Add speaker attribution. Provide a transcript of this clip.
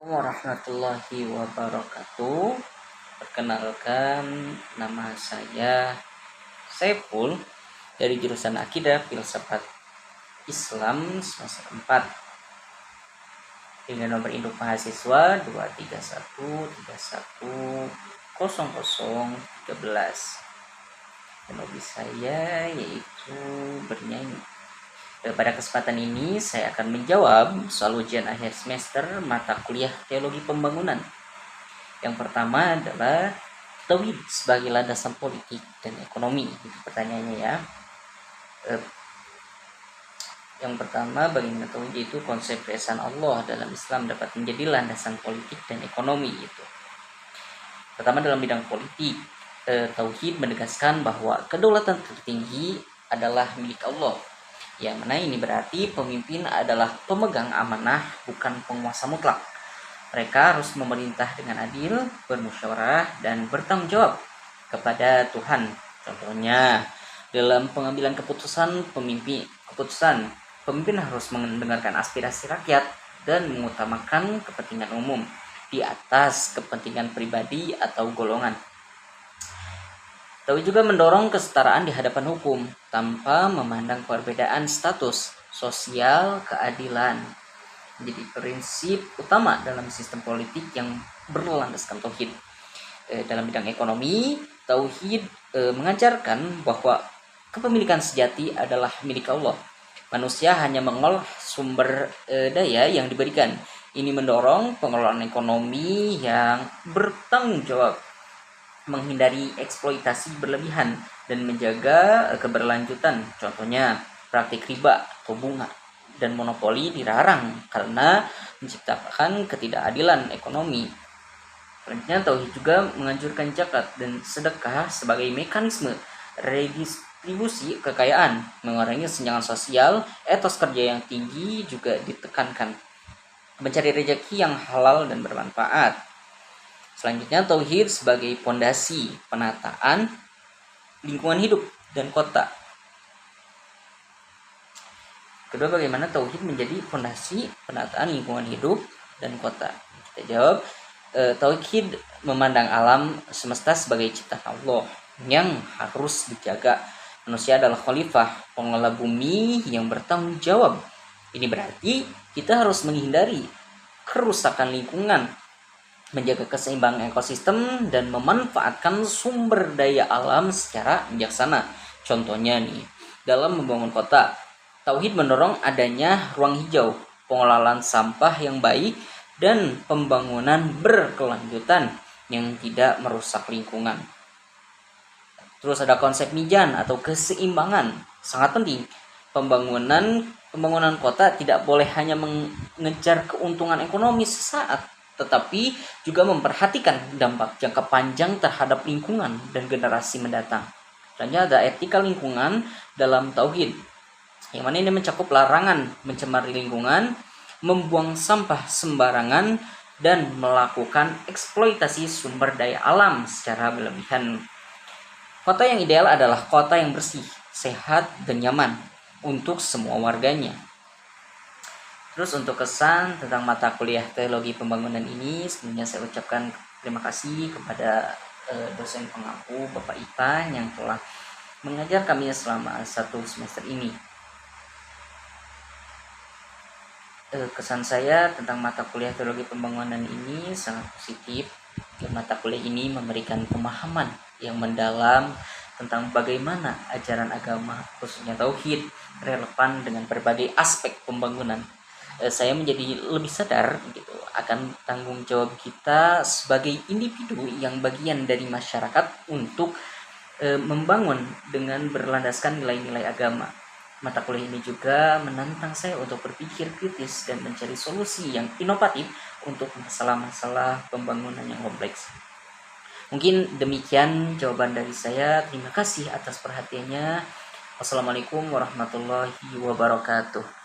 Speaker 1: Warahmatullahi wabarakatuh. Perkenalkan, nama saya Saiful dari jurusan Akidah Filsafat Islam semester 4 dengan nomor induk mahasiswa 231310013. Dan hobi saya yaitu bernyanyi. Pada kesempatan ini saya akan menjawab soal ujian akhir semester mata kuliah Teologi Pembangunan. Yang pertama adalah tauhid sebagai landasan politik dan ekonomi. Itu pertanyaannya ya. Yang pertama, bagaimana tauhid itu konsep keesaan Allah dalam Islam dapat menjadi landasan politik dan ekonomi itu. Pertama, dalam bidang politik, tauhid menegaskan bahwa kedaulatan tertinggi adalah milik Allah. Yang mana ini berarti pemimpin adalah pemegang amanah, bukan penguasa mutlak. Mereka harus memerintah dengan adil, bermusyawarah, dan bertanggung jawab kepada Tuhan. Contohnya, dalam pengambilan pemimpin harus mendengarkan aspirasi rakyat dan mengutamakan kepentingan umum di atas kepentingan pribadi atau golongan. Tauhid juga mendorong kesetaraan di hadapan hukum tanpa memandang perbedaan status, sosial, keadilan. Jadi prinsip utama dalam sistem politik yang berlandaskan tauhid. Dalam bidang ekonomi, tauhid mengajarkan bahwa kepemilikan sejati adalah milik Allah. Manusia hanya mengolah sumber daya yang diberikan. Ini mendorong pengelolaan ekonomi yang bertanggung jawab, menghindari eksploitasi berlebihan, dan menjaga keberlanjutan. Contohnya, praktik riba atau bunga dan monopoli dilarang karena menciptakan ketidakadilan ekonomi. Selanjutnya, tauhid juga menganjurkan zakat dan sedekah sebagai mekanisme redistribusi kekayaan, mengurangi kesenjangan sosial. Etos kerja yang tinggi juga ditekankan, mencari rezeki yang halal dan bermanfaat. Selanjutnya, tauhid sebagai pondasi penataan lingkungan hidup dan kota. Kedua, bagaimana tauhid menjadi pondasi penataan lingkungan hidup dan kota? Kita jawab, tauhid memandang alam semesta sebagai ciptaan Allah yang harus dijaga. Manusia adalah khalifah, pengelola bumi yang bertanggung jawab. Ini berarti kita harus menghindari kerusakan lingkungan, menjaga keseimbangan ekosistem, dan memanfaatkan sumber daya alam secara bijaksana. Contohnya nih, dalam membangun kota, tauhid mendorong adanya ruang hijau, pengelolaan sampah yang baik, dan pembangunan berkelanjutan yang tidak merusak lingkungan. Terus ada konsep mizan atau keseimbangan, sangat penting. Pembangunan kota tidak boleh hanya mengejar keuntungan ekonomi sesaat, tetapi juga memperhatikan dampak jangka panjang terhadap lingkungan dan generasi mendatang. Selanjutnya ada etika lingkungan dalam tauhid, yang mana ini mencakup larangan mencemari lingkungan, membuang sampah sembarangan, dan melakukan eksploitasi sumber daya alam secara berlebihan. Kota yang ideal adalah kota yang bersih, sehat, dan nyaman untuk semua warganya. Terus untuk kesan tentang mata kuliah Teologi Pembangunan ini, sebenarnya saya ucapkan terima kasih kepada dosen pengampu Bapak Ita yang telah mengajar kami selama 1 semester ini. Kesan saya tentang mata kuliah Teologi Pembangunan ini sangat positif. Mata kuliah ini memberikan pemahaman yang mendalam tentang bagaimana ajaran agama, khususnya tauhid, relevan dengan berbagai aspek pembangunan. Saya menjadi lebih sadar gitu akan tanggung jawab kita sebagai individu yang bagian dari masyarakat untuk membangun dengan berlandaskan nilai-nilai agama. Mata kuliah ini juga menantang saya untuk berpikir kritis dan mencari solusi yang inovatif untuk masalah-masalah pembangunan yang kompleks. Mungkin demikian jawaban dari saya. Terima kasih atas perhatiannya. Wassalamualaikum warahmatullahi wabarakatuh.